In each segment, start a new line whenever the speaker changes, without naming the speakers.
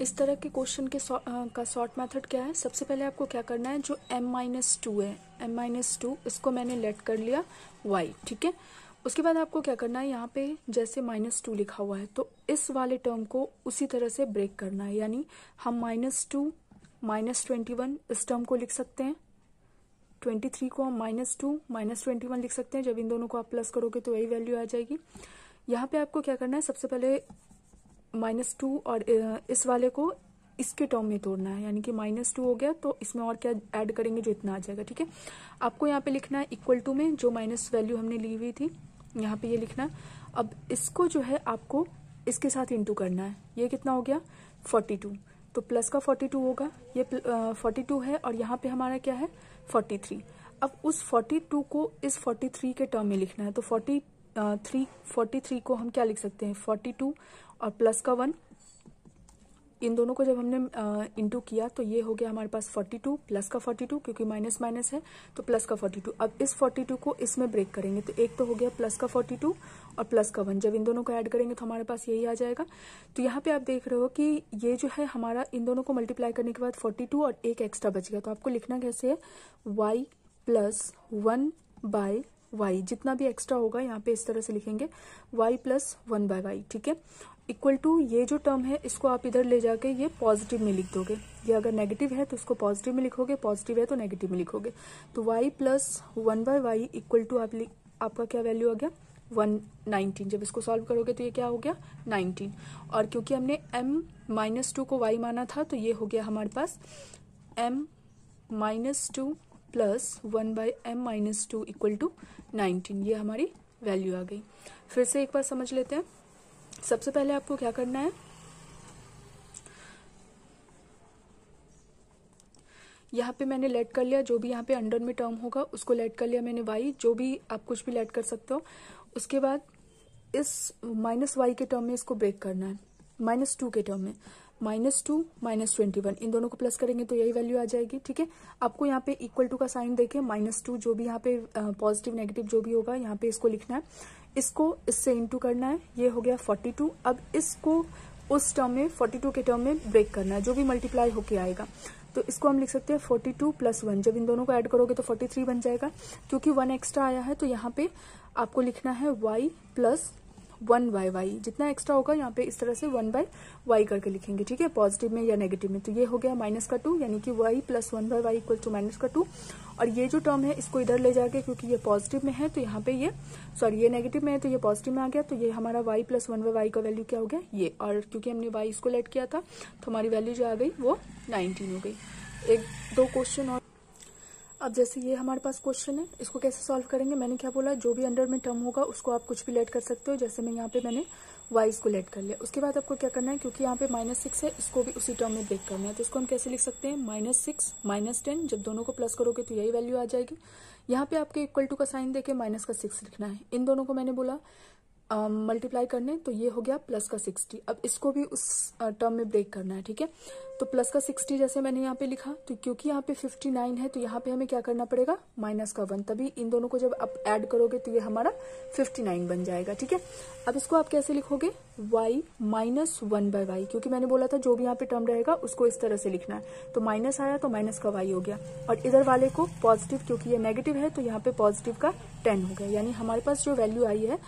इस तरह के क्वेश्चन के का शॉर्ट मेथड क्या है, सबसे पहले आपको क्या करना है, जो m-2 है, m-2 इसको मैंने लेट कर लिया y, ठीक है। उसके बाद आपको क्या करना है, यहाँ पे जैसे -2 लिखा हुआ है तो इस वाले टर्म को उसी तरह से ब्रेक करना है, यानी हम -2 -21 इस टर्म को लिख सकते हैं, 23 को हम -2 -21 लिख सकते हैं। जब इन दोनों को आप प्लस करोगे तो वही वैल्यू आ जाएगी। यहाँ पे आपको क्या करना है, सबसे पहले -2 और इस वाले को इसके टर्म में तोड़ना है, यानी कि -2 हो गया तो इसमें और क्या ऐड करेंगे जो इतना आ जाएगा, ठीक है। आपको यहाँ पे लिखना है इक्वल टू में जो माइनस वैल्यू हमने ली हुई थी, यहाँ पे ये लिखना है। अब इसको जो है आपको इसके साथ इंटू करना है, ये कितना हो गया 42, तो प्लस का 42 होगा, ये 42 है और यहाँ पे हमारा क्या है 43। अब उस 42 को इस 43 के टर्म में लिखना है, तो 43 को हम क्या लिख सकते हैं 42 और प्लस का 1, इन दोनों को जब हमने इंटू किया तो ये हो गया हमारे पास 42 प्लस का 42, क्योंकि माइनस माइनस है तो प्लस का 42। अब इस 42 को इसमें ब्रेक करेंगे तो एक तो हो गया प्लस का 42 और प्लस का 1, जब इन दोनों को ऐड करेंगे तो हमारे पास यही आ जाएगा। तो यहाँ पे आप देख रहे हो कि ये जो है हमारा इन दोनों को मल्टीप्लाई करने के बाद 42 और एक एक्स्ट्रा बच गया। तो आपको लिखना कैसे है, y प्लस 1/y, जितना भी एक्स्ट्रा होगा यहाँ पे इस तरह से लिखेंगे y प्लस 1/y, ठीक है, इक्वल टू ये जो टर्म है इसको आप इधर ले जाके ये पॉजिटिव में लिख दोगे। ये अगर नेगेटिव है तो इसको पॉजिटिव में लिखोगे, पॉजिटिव है तो नेगेटिव में लिखोगे। तो y plus 1/y equal to आपका क्या वैल्यू आ गया 119। जब इसको सॉल्व करोगे तो ये क्या हो गया 19, और क्योंकि हमने m-2 को y माना था तो ये हो गया हमारे पास m-2 plus 1/m-2 equal to 19, ये हमारी वैल्यू आ गई। फिर से एक बार समझ लेते हैं। सबसे पहले आपको क्या करना है, यहाँ पे मैंने लेट कर लिया, जो भी यहाँ पे अंडर में टर्म होगा उसको लेट कर लिया मैंने y, जो भी आप कुछ भी लेट कर सकते हो। उसके बाद इस -y के टर्म में इसको ब्रेक करना है, -2 के टर्म में, -2 -21 इन दोनों को प्लस करेंगे तो यही वैल्यू आ जाएगी, ठीक है। आपको यहाँ पे इक्वल टू का साइन देके -2 जो भी यहाँ पे पॉजिटिव नेगेटिव जो भी होगा यहाँ पे इसको लिखना है, इसको इससे इंटू करना है, ये हो गया 42। अब इसको उस टर्म में 42 के टर्म में ब्रेक करना है, जो भी मल्टीप्लाई होके आएगा तो इसको हम लिख सकते हैं 42 प्लस 1, जब इन दोनों को ऐड करोगे तो 43 बन जाएगा। क्योंकि 1 एक्स्ट्रा आया है तो यहाँ पे आपको लिखना है y प्लस 1/y, जितना एक्स्ट्रा होगा यहाँ पे इस तरह से 1/y करके लिखेंगे, ठीक है, पॉजिटिव में या नेगेटिव में। तो ये हो गया -2, यानी कि y plus 1/y equal to -2, और ये जो टर्म है इसको इधर ले जाके, क्योंकि ये पॉजिटिव में है तो यहाँ पे ये ये नेगेटिव में है तो ये पॉजिटिव में आ गया, तो ये हमारा y प्लस 1/y का वैल्यू क्या हो गया ये, और क्योंकि हमने y इसको लेट किया था तो हमारी वैल्यू जो आ गई वो 19 हो गई। एक दो क्वेश्चन और। अब जैसे ये हमारे पास क्वेश्चन है, इसको कैसे सॉल्व करेंगे, मैंने क्या बोला, जो भी अंडर में टर्म होगा उसको आप कुछ भी लेट कर सकते हो, जैसे मैं यहाँ पे मैंने y को लेट कर लिया। उसके बाद आपको क्या करना है, क्योंकि यहाँ पे -6 है इसको भी उसी टर्म में ब्रेक करना है, तो इसको हम कैसे लिख सकते हैं -6 -10, जब दोनों को प्लस करोगे तो यही वैल्यू आ जाएगी। यहाँ पे आपके इक्वल टू का साइन देके -6 लिखना है, इन दोनों को मैंने बोला मल्टीप्लाई करने, तो ये हो गया प्लस का 60। अब इसको भी उस टर्म में ब्रेक करना है, ठीक है। तो प्लस का 60 जैसे मैंने यहाँ पे लिखा, तो क्योंकि यहाँ पे 59 है तो यहाँ पे हमें क्या करना पड़ेगा -1, तभी इन दोनों को जब आप ऐड करोगे तो ये हमारा 59 बन जाएगा, ठीक है। अब इसको आप कैसे लिखोगे, y माइनस 1/y, क्योंकि मैंने बोला था जो भी यहाँ पे टर्म रहेगा उसको इस तरह से लिखना है, तो माइनस आया तो माइनस का y हो गया, और इधर वाले को पॉजिटिव, क्योंकि ये नेगेटिव है तो यहाँ पे पॉजिटिव का 10 हो गया, यानी हमारे पास जो वैल्यू आई है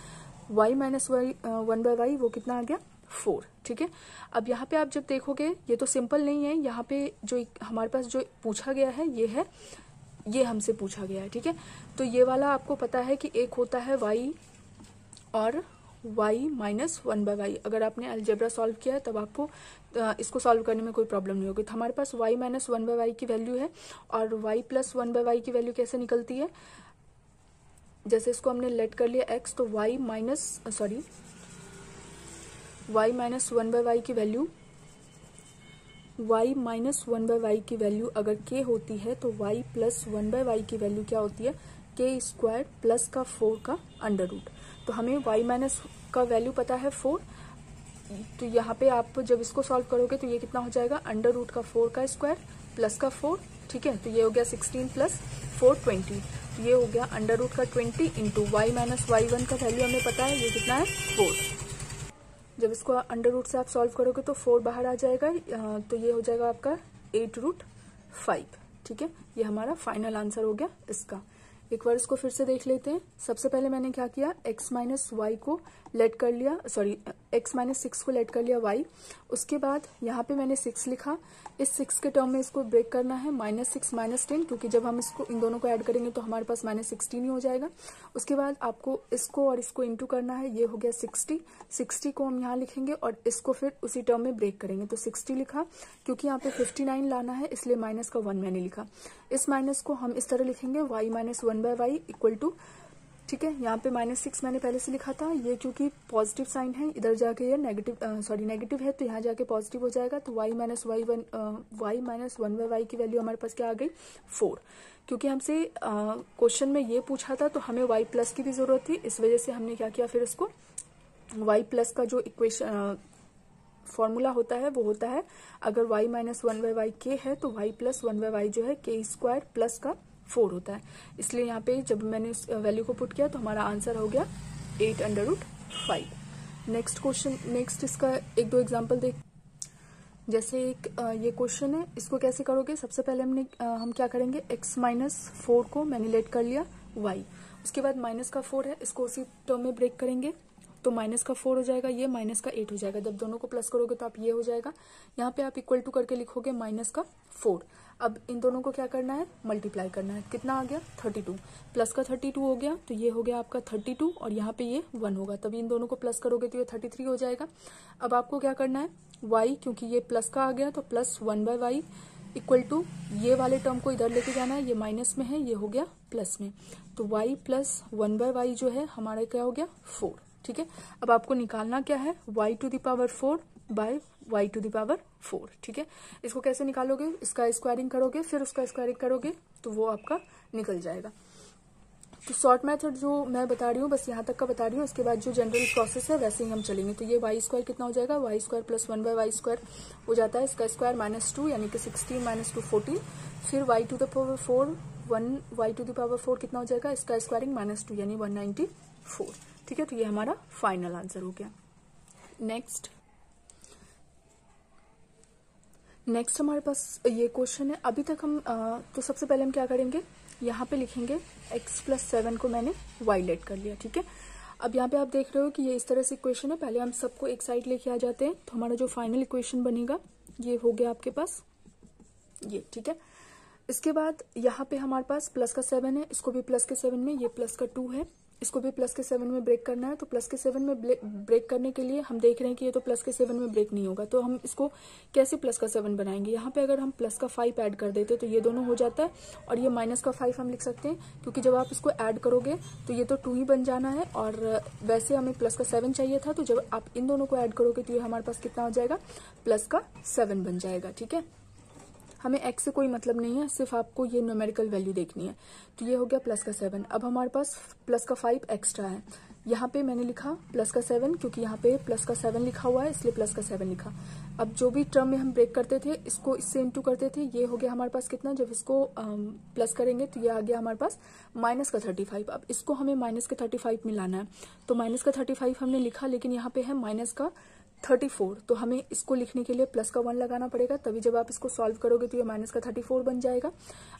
y माइनस 1/y वो कितना आ गया 4, ठीक है। अब यहाँ पे आप जब देखोगे ये तो सिंपल नहीं है, यहाँ पे जो हमारे पास जो पूछा गया है ये हमसे पूछा गया है, ठीक है। तो ये वाला आपको पता है कि एक होता है y और y माइनस 1/y, अगर आपने अलजेब्रा सॉल्व किया है तब आपको इसको सॉल्व करने में कोई प्रॉब्लम नहीं होगी। तो हमारे पास y माइनस 1/y की वैल्यू है, और y प्लस 1/y की वैल्यू कैसे निकलती है, जैसे इसको हमने लेट कर लिया x, तो y माइनस 1/y की वैल्यू, y माइनस 1/y की वैल्यू अगर k होती है तो y प्लस 1/y की वैल्यू क्या होती है, k² प्लस का 4 का अंडर रूट। तो हमें y माइनस का वैल्यू पता है 4, तो यहाँ पे आप जब इसको सॉल्व करोगे तो ये कितना हो जाएगा, अंडर रूट का 4 का स्क्वायर प्लस का 4, ठीक है। तो ये हो गया 16 प्लस 4 20, ये हो गया अंडर रूट का 20 इंटू y माइनस y1 का वैल्यू हमें पता है ये कितना है 4। जब इसको अंडर रूट से आप सॉल्व करोगे तो 4 बाहर आ जाएगा, तो ये हो जाएगा आपका 8√5। ठीक है, ये हमारा फाइनल आंसर हो गया इसका। एक बार इसको फिर से देख लेते हैं। सबसे पहले मैंने क्या किया, x माइनस वाई को लेट कर लिया, सॉरी x माइनस 6 को लेट कर लिया y। उसके बाद यहाँ पे मैंने 6 लिखा, इस 6 के टर्म में इसको ब्रेक करना है, -6 -10, क्योंकि जब हम इसको इन दोनों को ऐड करेंगे तो हमारे पास -16 ही हो जाएगा। उसके बाद आपको इसको और इसको इंटू करना है, ये हो गया 60 को हम यहाँ लिखेंगे और इसको फिर उसी टर्म में ब्रेक करेंगे, तो 60 लिखा। क्योंकि यहाँ पे 59 लाना है इसलिए माइनस का 1 मैंने लिखा। इस माइनस को हम इस तरह लिखेंगे, y minus 1/y equal to, ठीक है, यहाँ पे -6 मैंने पहले से लिखा था, ये क्योंकि पॉजिटिव साइन है, इधर जाके ये नेगेटिव है, तो यहाँ जाके पॉजिटिव हो जाएगा। तो y माइनस 1/y की वैल्यू हमारे पास क्या आ गई, 4। क्योंकि हमसे क्वेश्चन में ये पूछा था तो हमें y प्लस की भी जरूरत थी, इस वजह से हमने क्या किया, फिर इसको y प्लस का जो इक्वेशन फॉर्मूला होता है वो होता है, अगर y माइनस 1/y k है तो y प्लस 1/y जो है k² प्लस का 4 होता है। इसलिए यहाँ पे जब मैंने इस वैल्यू को पुट किया तो हमारा आंसर हो गया 8√5। नेक्स्ट क्वेश्चन, नेक्स्ट इसका एक दो एग्जांपल देख। जैसे एक ये क्वेश्चन है, इसको कैसे करोगे, सबसे पहले हम क्या करेंगे, x माइनस 4 को मैंने लेट कर लिया y, उसके बाद माइनस का 4 है, इसको उसी टर्म में ब्रेक करेंगे, तो माइनस का 4 हो जाएगा, ये माइनस का 8 हो जाएगा। जब दोनों को प्लस करोगे तो आप ये हो जाएगा, यहाँ पे आप इक्वल टू करके लिखोगे माइनस का 4। अब इन दोनों को क्या करना है, मल्टीप्लाई करना है, कितना आ गया 32, प्लस का 32 हो गया, तो ये हो गया आपका 32 और यहाँ पे ये 1 होगा, तभी इन दोनों को प्लस करोगे तो ये 33 हो जाएगा। अब आपको क्या करना है, y, क्योंकि ये प्लस का आ गया तो प्लस 1/y इक्वल टू, ये वाले टर्म को इधर लेके जाना है, ये माइनस में है, ये हो गया प्लस में, तो y प्लस 1/y जो है हमारा क्या हो गया 4। ठीक है, अब आपको निकालना क्या है, y to the power 4 by y to the power 4। ठीक है, इसको कैसे निकालोगे, इसका स्क्वायरिंग करोगे फिर उसका स्क्वायरिंग करोगे तो वो आपका निकल जाएगा। तो शॉर्ट मेथड जो मैं बता रही हूँ बस यहाँ तक का बता रही हूँ, इसके बाद जो जनरल प्रोसेस है वैसे ही हम चलेंगे। तो ये y² कितना हो जाएगा, y² प्लस 1/y² हो जाता है, इसका स्क्वायर -2 यानी कि 16 - 2 14, फिर y to the power 4 1, y to the power 4 कितना हो जाएगा, इसका स्क्वायरिंग -2 यानी 194। ठीक है, तो ये हमारा फाइनल आंसर हो गया। नेक्स्ट हमारे पास ये क्वेश्चन है, अभी तक हम तो सबसे पहले हम क्या करेंगे, यहाँ पे लिखेंगे x प्लस 7 को मैंने y लेट कर लिया। ठीक है, अब यहाँ पे आप देख रहे हो कि ये इस तरह से इक्वेशन है, पहले हम सबको एक साइड लेके आ जाते हैं, तो हमारा जो फाइनल इक्वेशन बनेगा ये हो गया आपके पास ये। ठीक है, इसके बाद यहाँ पे हमारे पास प्लस का 7 है, इसको भी प्लस के 7 में, ये प्लस का 2 है, इसको भी प्लस के 7 में ब्रेक करना है। तो प्लस के 7 में ब्रेक करने के लिए हम देख रहे हैं कि ये तो प्लस के 7 में ब्रेक नहीं होगा, तो हम इसको कैसे प्लस का 7 बनाएंगे, यहाँ पे अगर हम प्लस का 5 ऐड कर देते तो ये दोनों हो जाता है, और ये माइनस का 5 हम लिख सकते हैं, क्योंकि जब आप इसको ऐड करोगे तो ये तो 2 ही बन जाना है, और वैसे हमें प्लस का 7 चाहिए था, तो जब आप इन दोनों को ऐड करोगे तो ये हमारे पास कितना हो जाएगा, प्लस का 7 बन जाएगा। ठीक है, हमें x से कोई मतलब नहीं है, सिर्फ आपको ये न्यूमेरिकल वैल्यू देखनी है। तो ये हो गया प्लस का 7। अब हमारे पास प्लस का 5 एक्स्ट्रा है, यहाँ पे मैंने लिखा प्लस का 7, क्योंकि यहाँ पे प्लस का 7 लिखा हुआ है इसलिए प्लस का 7 लिखा। अब जो भी टर्म में हम ब्रेक करते थे इसको इससे इंटू करते थे, ये हो गया हमारे पास कितना, जब इसको प्लस करेंगे तो ये आ गया हमारे पास माइनस का 35। अब इसको हमें माइनस के 35 में लाना है, तो माइनस का 35 हमने लिखा, लेकिन यहाँ पे है माइनस का 34, तो हमें इसको लिखने के लिए प्लस का 1 लगाना पड़ेगा, तभी जब आप इसको सॉल्व करोगे तो ये माइनस का 34 बन जाएगा।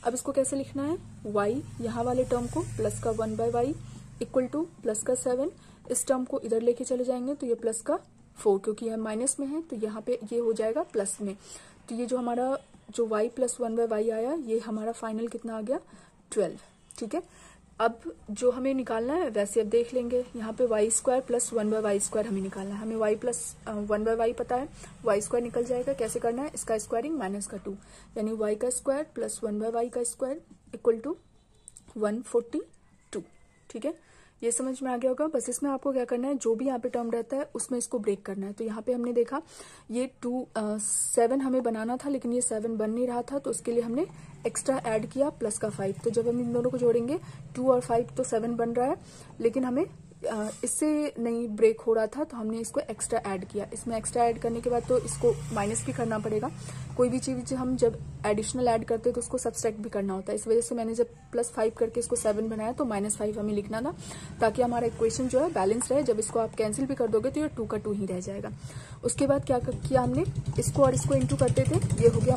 अब इसको कैसे लिखना है, y यहाँ वाले टर्म को प्लस का 1/y इक्वल टू प्लस का 7, इस टर्म को इधर लेके चले जाएंगे तो ये प्लस का 4, क्योंकि यह माइनस में है तो यहाँ पे ये हो जाएगा प्लस में। तो ये जो हमारा जो y प्लस 1/y आया, ये हमारा फाइनल कितना आ गया 12। ठीक है, अब जो हमें निकालना है वैसे अब देख लेंगे, यहाँ पे y² प्लस 1/y² हमें निकालना है, हमें y प्लस 1/y पता है, y² निकल जाएगा, कैसे करना है, इसका स्क्वायरिंग माइनस का 2 यानी y का स्क्वायर प्लस 1/y का स्क्वायर इक्वल टू 142। ठीक है, ये समझ में आ गया होगा। बस इसमें आपको क्या करना है, जो भी यहाँ पे टर्म रहता है उसमें इसको ब्रेक करना है। तो यहाँ पे हमने देखा ये 7 हमें बनाना था, लेकिन ये 7 बन नहीं रहा था, तो उसके लिए हमने एक्स्ट्रा ऐड किया प्लस का 5। तो जब हम इन दोनों को जोड़ेंगे 2 और 5 तो 7 बन रहा है, लेकिन हमें इससे नहीं ब्रेक हो रहा था तो हमने इसको एक्स्ट्रा ऐड किया। इसमें एक्स्ट्रा ऐड करने के बाद तो इसको माइनस भी करना पड़ेगा। कोई भी चीज हम जब एडिशनल ऐड करते हैं तो उसको सब्सट्रैक्ट भी करना होता है। इस वजह से मैंने जब +5 करके इसको 7 बनाया तो -5 हमें लिखना था, ताकि हमारा इक्वेशन जो है बैलेंस रहे। जब इसको आप कैंसिल भी कर दोगे तो ये 2 का 2 ही रह जाएगा। उसके बाद क्या किया हमने, इसको और इसको इंटू करते थे, ये हो गया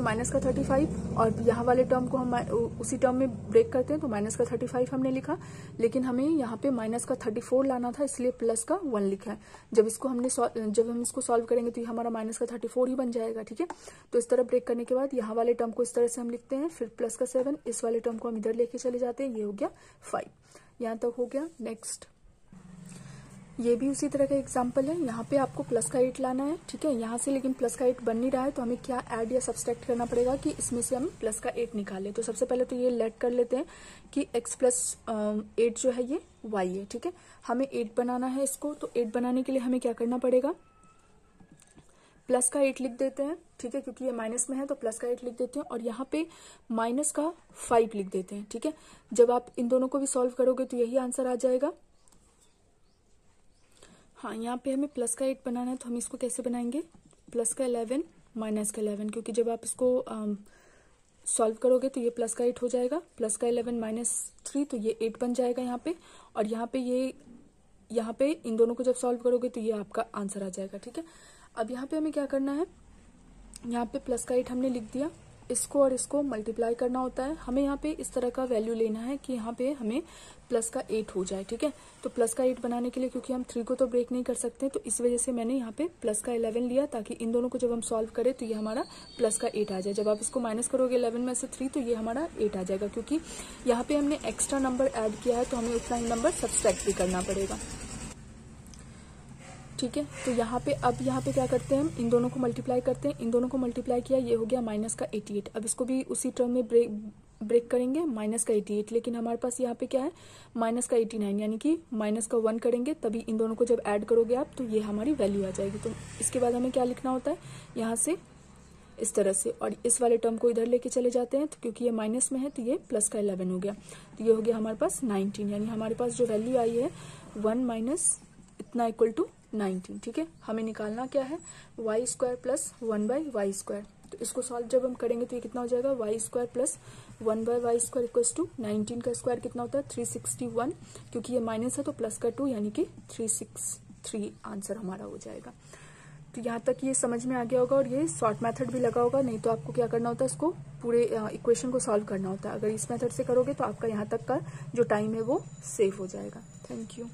माइनस का 35, और यहाँ वाले टर्म को हम उसी टर्म में ब्रेक करते हैं तो -35 हमने लिखा। लेकिन हमें यहाँ पे -34 लाना था, इसलिए +1 लिखा है। जब हम इसको सॉल्व करेंगे तो ये हमारा -34 ही बन जाएगा। ठीक है, तो इस तरह ब्रेक करने के बाद यहाँ वाले टर्म को इस तरह से हम लिखते हैं, फिर +7, इस वाले टर्म को हम इधर लेके चले जाते हैं। ये हो गया 5, यहाँ तक हो गया। नेक्स्ट, ये भी उसी तरह का एग्जाम्पल है। यहाँ पे आपको +8 लाना है। ठीक है, यहाँ से लेकिन +8 बन नहीं रहा है तो हमें क्या ऐड या सब्सट्रैक्ट करना पड़ेगा कि इसमें से हम +8 निकालें। तो सबसे पहले तो ये लेट कर लेते हैं कि x + 8 जो है ये y है। ठीक है, हमें 8 बनाना है इसको, तो 8 बनाने के लिए हमें क्या करना पड़ेगा, +8 लिख देते हैं। ठीक है, क्योंकि ये माइनस में है तो +8 लिख देते हैं, और यहाँ पे -5 लिख देते हैं। ठीक है, जब आप इन दोनों को भी सॉल्व करोगे तो यही आंसर आ जाएगा। हाँ, यहाँ पे हमें +8 बनाना है तो हम इसको कैसे बनाएंगे, +11 -11, क्योंकि जब आप इसको सॉल्व करोगे तो ये +8 हो जाएगा, +11 -3 तो ये 8 बन जाएगा यहाँ पे। और यहाँ पे इन दोनों को जब सॉल्व करोगे तो ये आपका आंसर आ जाएगा। ठीक है, अब यहाँ पे हमें क्या करना है, यहाँ पे +8 हमने लिख दिया, इसको और इसको मल्टीप्लाई करना होता है। हमें यहाँ पे इस तरह का वैल्यू लेना है कि यहाँ पे हमें +8 हो जाए। ठीक है, तो +8 बनाने के लिए, क्योंकि हम 3 को तो ब्रेक नहीं कर सकते, तो इस वजह से मैंने यहाँ पे +11 लिया, ताकि इन दोनों को जब हम सॉल्व करें तो ये हमारा +8 आ जाए। जब आप इसको माइनस करोगे 11 में से 3 तो ये हमारा 8 आ जाएगा, क्योंकि यहाँ पे हमने एक्स्ट्रा नंबर ऐड किया है तो हमें उतना ही नंबर सब्सट्रैक्ट भी करना पड़ेगा। ठीक है, तो यहाँ पे क्या करते हैं, हम इन दोनों को मल्टीप्लाई करते हैं। इन दोनों को मल्टीप्लाई किया, ये हो गया -88। अब इसको भी उसी टर्म में ब्रेक करेंगे, -88, लेकिन हमारे पास यहाँ पे क्या है, -89, यानी कि -1 करेंगे, तभी इन दोनों को जब ऐड करोगे आप तो ये हमारी वैल्यू आ जाएगी। तो इसके बाद हमें क्या लिखना होता है, यहाँ से इस तरह से, और इस वाले टर्म को इधर लेके चले जाते हैं, तो क्योंकि ये माइनस में है तो ये +11 हो गया। तो ये हो गया हमारे पास 19, यानी हमारे पास जो वैल्यू आई है 1 - इतना = 19। ठीक है, हमें निकालना क्या है, y² + 1/y²। तो इसको सॉल्व जब हम करेंगे तो ये कितना हो जाएगा, y² + 1/y² = 19 का स्क्वायर कितना होता है, 361, क्योंकि ये माइनस है तो +2 यानी कि 363 आंसर हमारा हो जाएगा। तो यहाँ तक ये समझ में आ गया होगा, और ये शॉर्ट मेथड भी लगा होगा। नहीं तो आपको क्या करना होता है, इसको पूरे इक्वेशन को सॉल्व करना होता है। अगर इस मेथड से करोगे तो आपका यहाँ तक का जो टाइम है वो सेव हो जाएगा। Thank you.